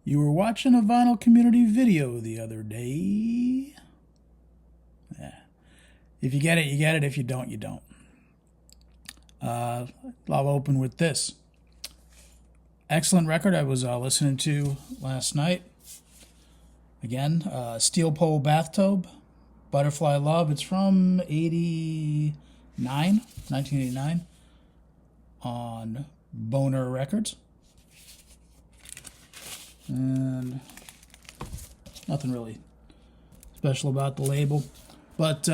You were watching a vinyl community video the other day. Yeah. If you get it, you get it. If you don't, you don't. I'll open with this. Excellent record I was listening to last night. Again, Steel Pole Bathtub, Butterfly Love. It's from 1989, on Boner Records. And nothing really special about the label, but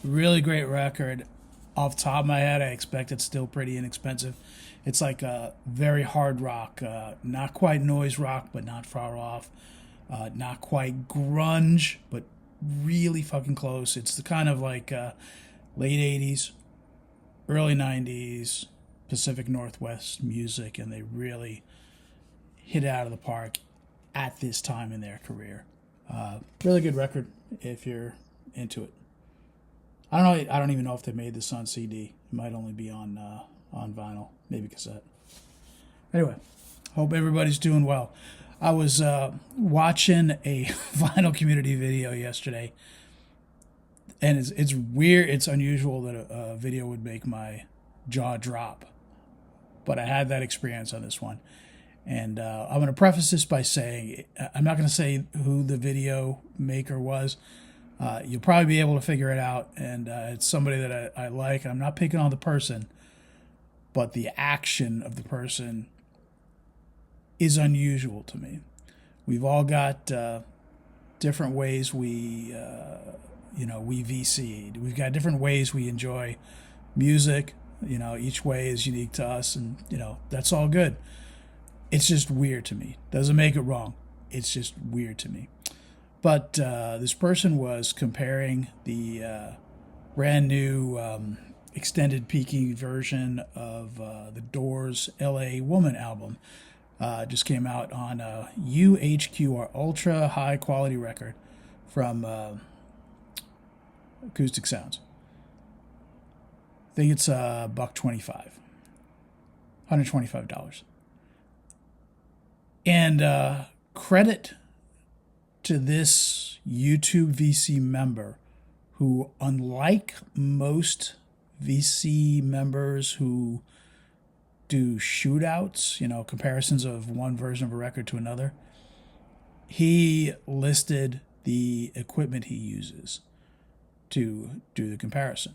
really great record. Off the top of my head, I expect it's still pretty inexpensive. It's like a very hard rock, not quite noise rock, but not far off. Not quite grunge, but really fucking close. It's the kind of like late 80s, early 90s Pacific Northwest music, and they really hit it out of the park at this time in their career. Really good record if you're into it. I don't know. I don't even know if they made this on CD. It might only be on vinyl, maybe cassette. Anyway, hope everybody's doing well. I was watching a vinyl community video yesterday, and it's weird. It's unusual that a video would make my jaw drop, but I had that experience on this one. And I'm going to preface this by saying I'm not going to say who the video maker was. You'll probably be able to figure it out, and it's somebody that I like. I'm not picking on the person, but the action of the person is unusual to me. We've all got different ways we VC'd. We've got different ways we enjoy music. Each way is unique to us, and that's all good. It's just weird to me. Doesn't make it wrong. It's just weird to me. But this person was comparing the brand new extended peaking version of the Doors' L.A. Woman album. Just came out on UHQR, ultra high quality record from Acoustic Sounds. I think it's $125, $125. And credit to this YouTube VC member who, unlike most VC members who do shootouts, comparisons of one version of a record to another, he listed the equipment he uses to do the comparison.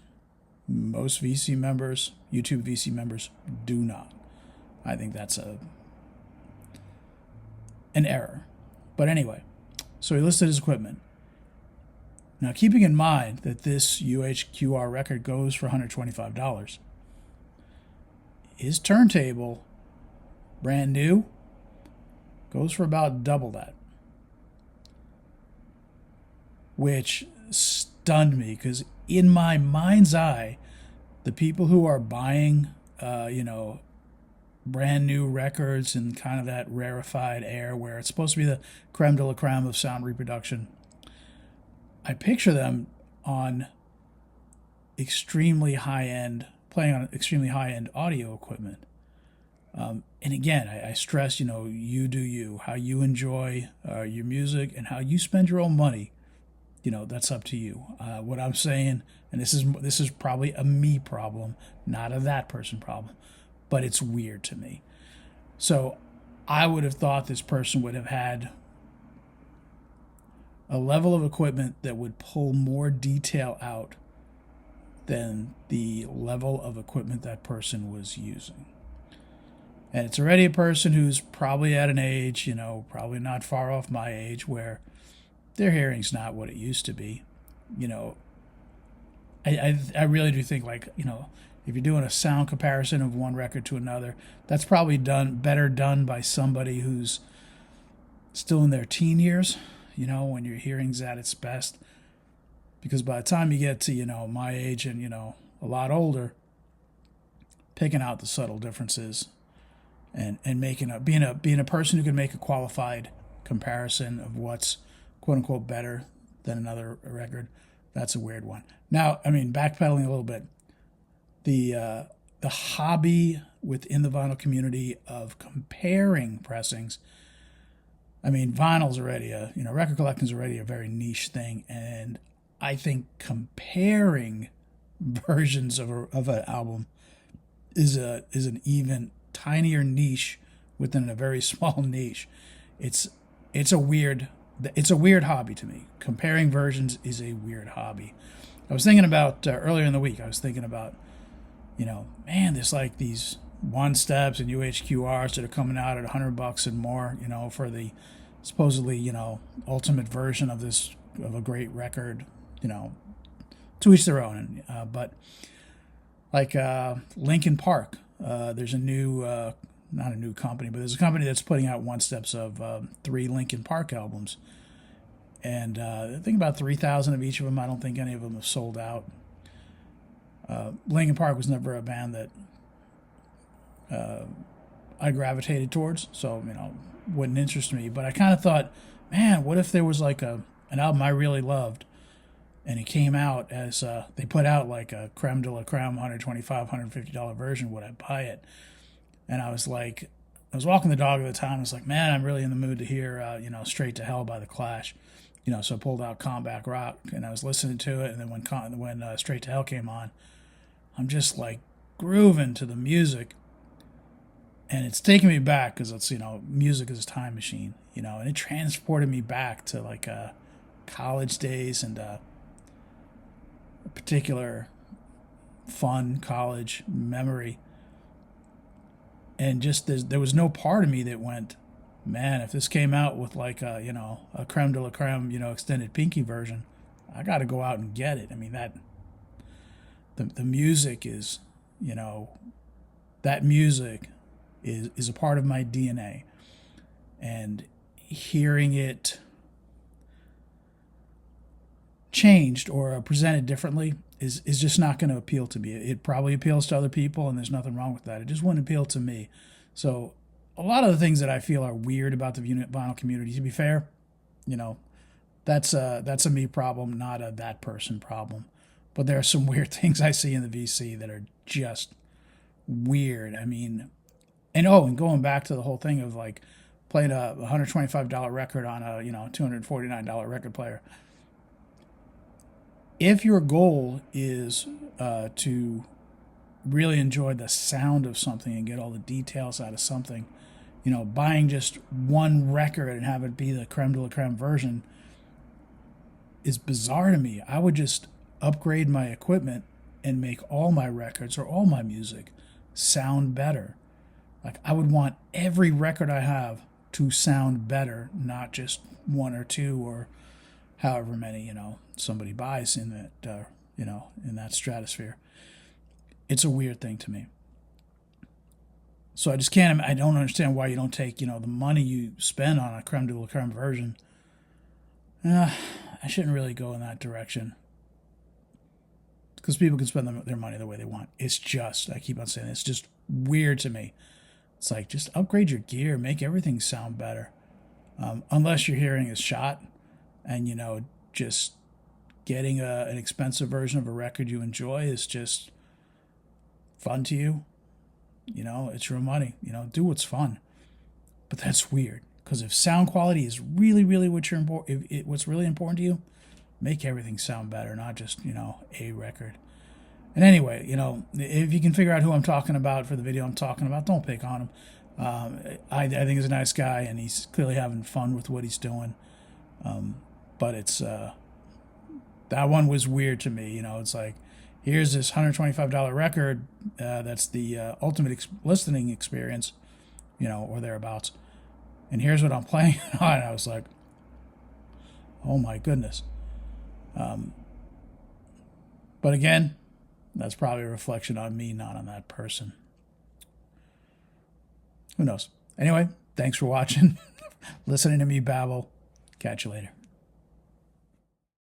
Most VC members, YouTube VC members, do not. I think that's an error. But anyway, so he listed his equipment. Now, keeping in mind that this UHQR record goes for $125, his turntable, brand new, goes for about double that. Which stunned me, because in my mind's eye, the people who are buying, brand new records and kind of that rarefied air where it's supposed to be the creme de la creme of sound reproduction, I picture them on extremely high-end, playing on extremely high-end audio equipment. And again, I stress, you do you, how you enjoy your music and how you spend your own money. That's up to you. What I'm saying, and this is probably a me problem, not a that person problem, but it's weird to me. So I would have thought this person would have had a level of equipment that would pull more detail out than the level of equipment that person was using. And it's already a person who's probably at an age, probably not far off my age, where their hearing's not what it used to be. I really do think, if you're doing a sound comparison of one record to another, that's probably better done by somebody who's still in their teen years, when your hearing's at its best. Because by the time you get to, my age and, a lot picking out the subtle differences and being a person who can make a qualified comparison of what's quote unquote better than another record, that's a weird one. Now, backpedaling a little bit, the hobby within the vinyl community of comparing pressings I mean, vinyl's already record collecting's already a very niche thing, and I think comparing versions of an album is an even tinier niche within a very small niche. It's it's a weird it's a weird hobby to me. Comparing versions is a weird hobby. I was thinking about earlier in the week. I was thinking about, man, there's like these one steps and UHQRs that are coming out at $100 and more, for the supposedly, ultimate version of a great record, to each their own. But like Linkin Park, there's a new, not a new company, but there's a company that's putting out one steps of 3 Linkin Park albums. And I think about 3,000 of each of them. I don't think any of them have sold out. Linkin Park was never a band that I gravitated towards, so wouldn't interest me. But I kind of thought, man, what if there was like an album I really loved, and it came out as they put out like a creme de la creme $125, $150 version? Would I buy it? And I was like, I was walking the dog at the time. I was like, man, I'm really in the mood to hear Straight to Hell by The Clash. So I pulled out Combat Rock and I was listening to it. And then when Straight to Hell came on, I'm just like grooving to the music. And it's taking me back because it's, music is a time machine, and it transported me back to like college days and a particular fun college memory. And just there was no part of me that went, man, if this came out with like a creme de la creme, extended Pinky version, I got to go out and get it. I mean, that the music is, that music is a part of my DNA, and hearing it changed or presented differently is just not going to appeal to me. It probably appeals to other people, and there's nothing wrong with that. It just wouldn't appeal to me. So a lot of the things that I feel are weird about the vinyl community, to be fair, that's a me problem, not a that person problem. But there are some weird things I see in the VC that are just weird. I mean, and going back to the whole thing of like playing a $125 record on a $249 record player. If your goal is to really enjoy the sound of something and get all the details out of something, buying just one record and have it be the creme de la creme version is bizarre to me. I would just upgrade my equipment and make all my records or all my music sound better. Like, I would want every record I have to sound better, not just one or two or however many, somebody buys in that, in that stratosphere. It's a weird thing to me. So I don't understand why you don't take, the money you spend on a creme de la creme version. I shouldn't really go in that direction. Because people can spend their money the way they want. It's just, I keep on saying, it's just weird to me. It's like, just upgrade your gear, make everything sound better. Unless your hearing is shot and, just getting an expensive version of a record you enjoy is just fun to you. It's your money. Do what's fun. But that's weird. Because if sound quality is really, really what's really important to you, make everything sound better, not just, a record. And anyway, if you can figure out who I'm talking about for the video I'm talking about, don't pick on him. I think he's a nice guy, and he's clearly having fun with what he's doing. But it's that one was weird to me. It's like, here's this $125 record that's the ultimate listening experience, or thereabouts. And here's what I'm playing on. I was like, oh my goodness. But again, that's probably a reflection on me, not on that person. Who knows? Anyway, thanks for watching, listening to me babble. Catch you later.